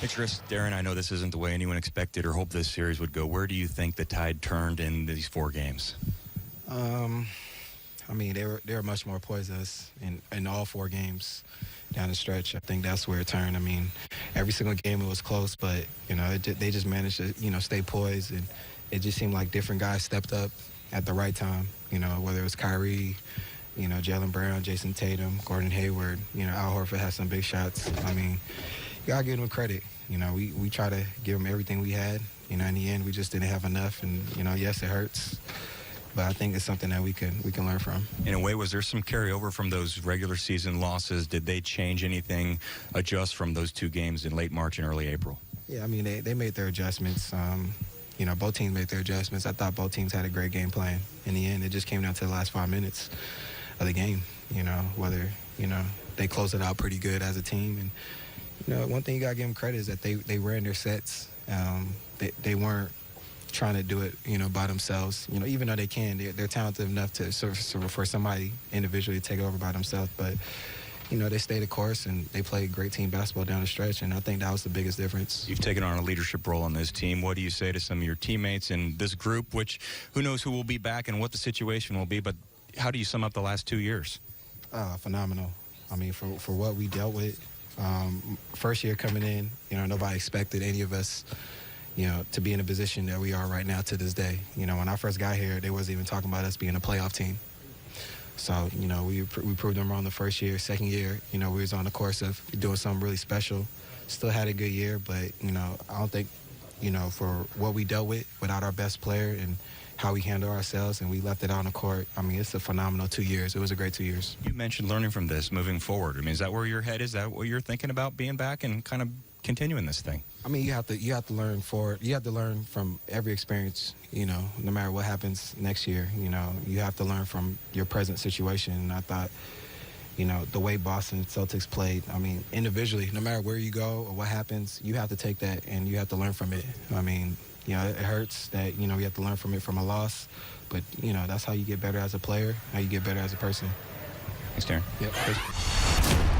Hey, Chris, Darren, I know this isn't the way anyone expected or hoped this series would go. Where do you think the tide turned in these 4 games? I mean, they were much more poised than us in all 4 games down the stretch. I think that's where it turned. I mean, every single game it was close, but, they just managed to, stay poised, and it just seemed like different guys stepped up at the right time, whether it was Kyrie, Jaylen Brown, Jason Tatum, Gordon Hayward, Al Horford had some big shots. I mean, you got to give them credit. We try to give them everything we had. In the end, we just didn't have enough, and, yes, it hurts. But I think it's something that we can learn from. In a way, was there some carryover from those regular season losses? Did they change anything, adjust from those 2 games in late March and early April? Yeah, I mean, they made their adjustments. Both teams made their adjustments. I thought both teams had a great game plan. In the end, it just came down to the last 5 minutes of the game, whether, they closed it out pretty good as a team. And, one thing you got to give them credit is that they ran their sets. They weren't trying to do it, by themselves. Even though they can, they're talented enough to for somebody individually to take over by themselves. But, they stayed the course and they played great team basketball down the stretch, and I think that was the biggest difference. You've taken on a leadership role on this team. What do you say to some of your teammates in this group, which who knows who will be back and what the situation will be, but how do you sum up the last 2 years? Phenomenal. I mean, for what we dealt with, first year coming in, nobody expected any of us to be in a position that we are right now to this day. When I first got here, they wasn't even talking about us being a playoff team. So, we proved them wrong the first year. Second year, we was on the course of doing something really special. Still had a good year, but, I don't think, for what we dealt with without our best player and how we handle ourselves and we left it out on the court, I mean, it's a phenomenal 2 years. It was a great 2 years. You mentioned learning from this, moving forward. I mean, is that where your head is? Is that what you're thinking about, being back and kind of continuing this thing? I mean, you have to learn forward. You have to learn from every experience, no matter what happens next year. You have to learn from your present situation. And I thought, the way Boston Celtics played, I mean, individually, no matter where you go or what happens, you have to take that and you have to learn from it. I mean, it hurts that, you have to learn from it from a loss. But, that's how you get better as a player, how you get better as a person. Thanks, Darren. Yep.